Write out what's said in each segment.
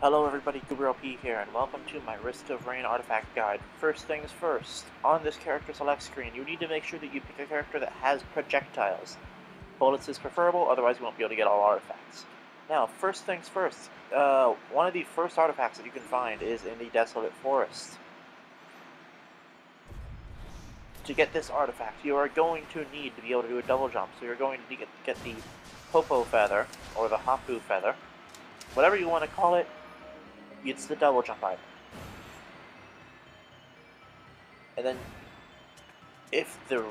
Hello everybody, GooberLP here, and welcome to my Risk of Rain artifact guide. First things first, on this character select screen, you need to make sure that you pick a character that has projectiles. Bullets is preferable, otherwise you won't be able to get all artifacts. Now, first things first, one of the first artifacts that you can find is in the Desolate Forest. To get this artifact, you are going to need to be able to do a double jump, so you're going to get the Popo Feather, or the Hapu Feather, whatever you want to call it. It's the double jump item. And then, if the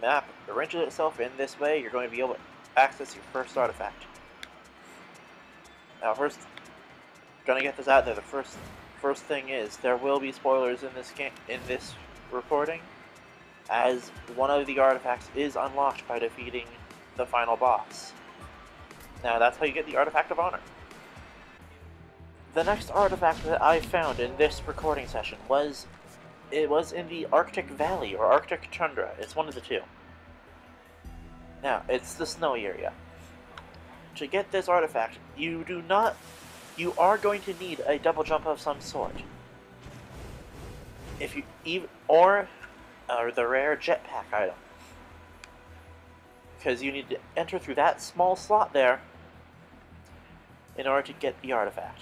map arranges itself in this way, you're going to be able to access your first artifact. Now, first, gonna get this out there. The first thing is there will be spoilers in this game, in this recording, as one of the artifacts is unlocked by defeating the final boss. Now, that's how you get the Artifact of Honor. The next artifact that I found in this recording session was in the Arctic Valley, or Arctic Tundra. It's one of the two. Now, it's the snowy area. To get this artifact, you are going to need a double jump of some sort. Or the rare jetpack item. Because you need to enter through that small slot there in order to get the artifact.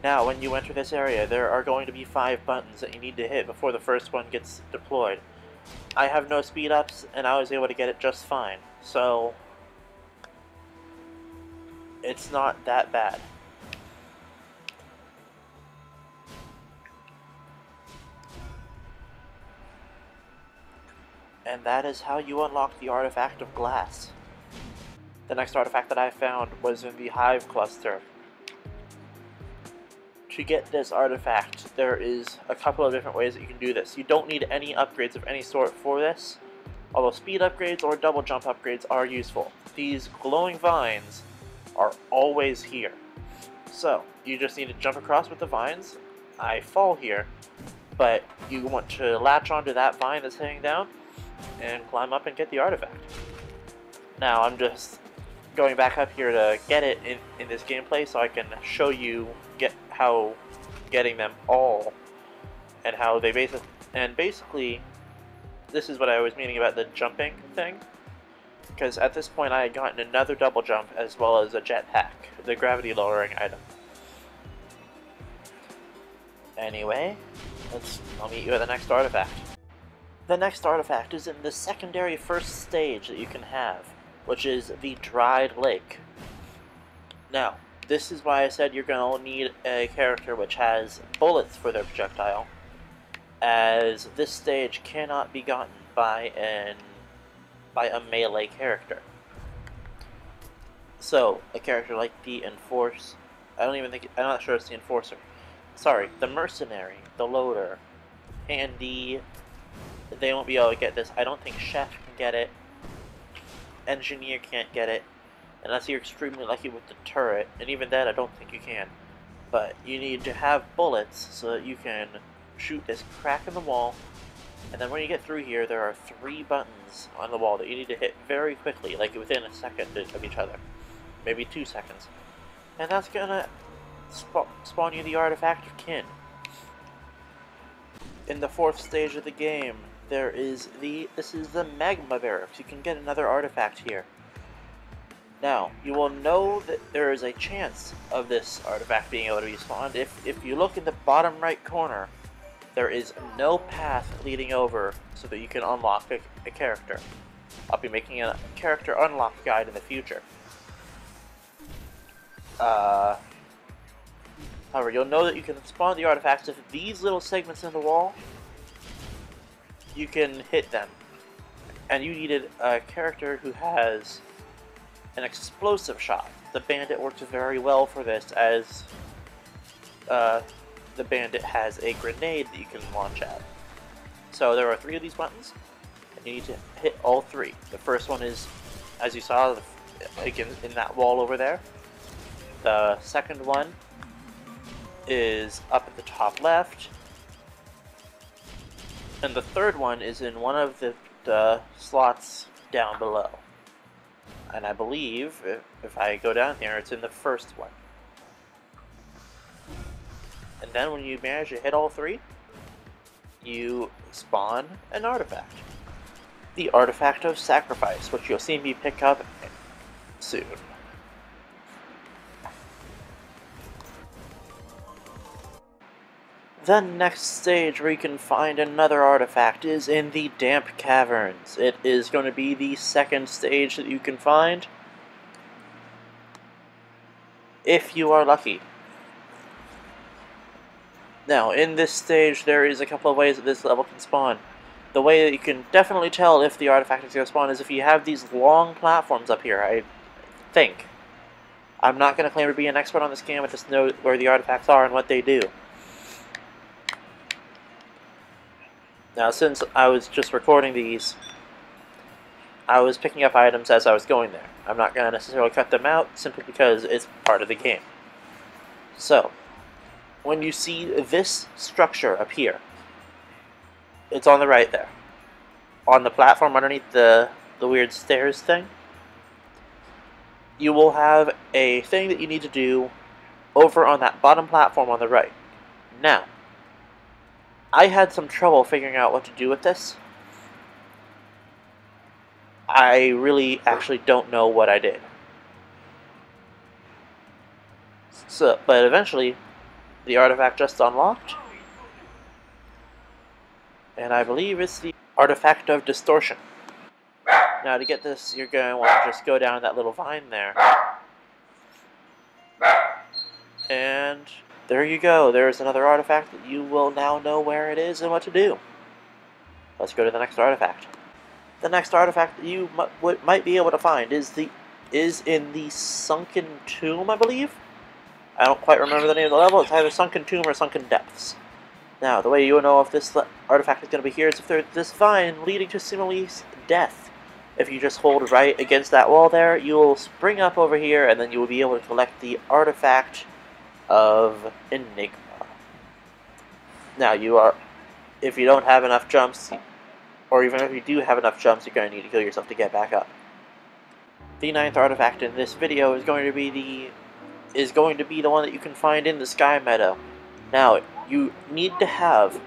Now, when you enter this area, there are going to be 5 buttons that you need to hit before the first one gets deployed. I have no speed ups, and I was able to get it just fine, so it's not that bad. And that is how you unlock the Artifact of Glass. The next artifact that I found was in the Hive Cluster. To get this artifact, there is a couple of different ways that you can do this. You don't need any upgrades of any sort for this, although speed upgrades or double jump upgrades are useful. These glowing vines are always here. So, you just need to jump across with the vines. I fall here, but you want to latch onto that vine that's hanging down and climb up and get the artifact. Now, I'm just going back up here to get it in this gameplay so I can show you how getting them all and how they basically this is what I was meaning about the jumping thing, because at this point I had gotten another double jump as well as a jetpack, the gravity lowering item. Anyway, I'll meet you at the next artifact. The next artifact is in the secondary first stage that you can have, which is the Dried Lake. Now, this is why I said you're going to need a character which has bullets for their projectile, as this stage cannot be gotten by a melee character. So, a character like the I'm not sure it's the Enforcer. Sorry, the Mercenary, the Loader, Handy, they won't be able to get this. I don't think Chef can get it. Engineer can't get it, unless you're extremely lucky with the turret, and even then I don't think you can. But you need to have bullets so that you can shoot this crack in the wall, and then when you get through here, there are 3 buttons on the wall that you need to hit very quickly, like within a second of each other. Maybe 2 seconds. And that's gonna spawn you the Artifact of Kin. In the 4th stage of the game, this is the Magma Barracks. You can get another artifact here. Now, you will know that there is a chance of this artifact being able to be spawned. If you look in the bottom right corner, there is no path leading over so that you can unlock a character. I'll be making a character unlock guide in the future. However, you'll know that you can spawn the artifacts if these little segments in the wall, you can hit them. And you needed a character who has an explosive shot. The bandit works very well for this, as the bandit has a grenade that you can launch at. So there are 3 of these buttons, and you need to hit all 3. The first one is, as you saw, again in that wall over there. The second one is up at the top left. And the third one is in one of the slots down below. And I believe, if I go down here, it's in the first one. And then when you manage to hit all three, you spawn an artifact. The Artifact of Sacrifice, which you'll see me pick up soon. The next stage where you can find another artifact is in the Damp Caverns. It is going to be the second stage that you can find, if you are lucky. Now, in this stage, there is a couple of ways that this level can spawn. The way that you can definitely tell if the artifact is going to spawn is if you have these long platforms up here, I think. I'm not going to claim to be an expert on this game, I just know where the artifacts are and what they do. Now, since I was just recording these, I was picking up items as I was going there. I'm not going to necessarily cut them out, simply because it's part of the game. So, when you see this structure up here, it's on the right there. On the platform underneath the weird stairs thing, you will have a thing that you need to do over on that bottom platform on the right. Now, I had some trouble figuring out what to do with this. I really actually don't know what I did. So, but eventually, the artifact just unlocked. And I believe it's the Artifact of Distortion. Now to get this, you're going to want to just go down that little vine there. And there you go. There's another artifact that you will now know where it is and what to do. Let's go to the next artifact. The next artifact that you might be able to find is in the Sunken Tomb, I believe? I don't quite remember the name of the level. It's either Sunken Tomb or Sunken Depths. Now, the way you will know if this artifact is going to be here is if there's this vine leading to Simile's death. If you just hold right against that wall there, you will spring up over here, and then you will be able to collect the Artifact of Enigma. Now, if you don't have enough jumps, or even if you do have enough jumps, you're going to need to kill yourself to get back up. The ninth artifact in this video is going to be the one that you can find in the Sky Meadow. Now, you need to have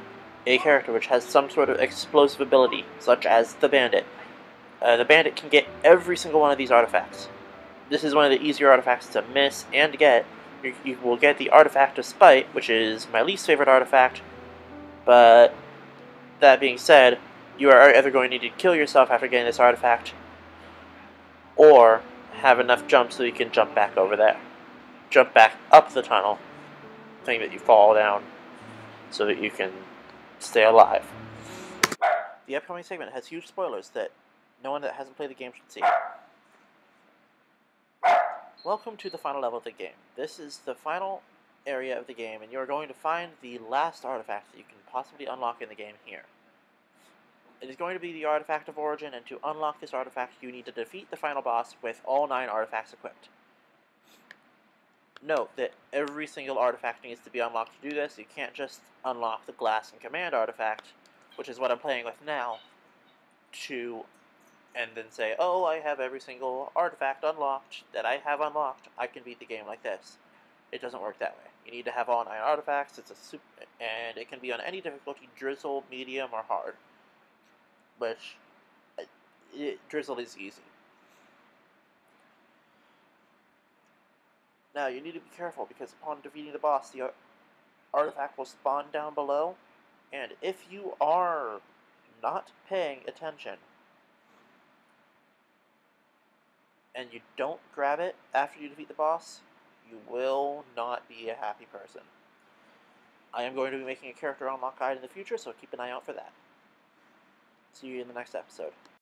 a character which has some sort of explosive ability, such as the Bandit. The Bandit can get every single one of these artifacts. This is one of the easier artifacts to miss and to get. You will get the Artifact of Spite, which is my least favorite artifact, but that being said, you are either going to need to kill yourself after getting this artifact, or have enough jumps so you can jump back over there. Jump back up the tunnel, thing that you fall down, so that you can stay alive. The upcoming segment has huge spoilers that no one that hasn't played the game should see. Welcome to the final level of the game. This is the final area of the game, and you're going to find the last artifact that you can possibly unlock in the game here. It is going to be the Artifact of Origin, and to unlock this artifact, you need to defeat the final boss with all 9 artifacts equipped. Note that every single artifact needs to be unlocked to do this. You can't just unlock the Glass and Command artifact, which is what I'm playing with now, and then say, oh, I have every single artifact unlocked that I have unlocked. I can beat the game like this. It doesn't work that way. You need to have all 9 artifacts. And it can be on any difficulty: drizzle, medium, or hard. Which, drizzle is easy. Now, you need to be careful, because upon defeating the boss, the artifact will spawn down below, and if you are not paying attention, and you don't grab it after you defeat the boss, you will not be a happy person. I am going to be making a character unlock guide in the future, so keep an eye out for that. See you in the next episode.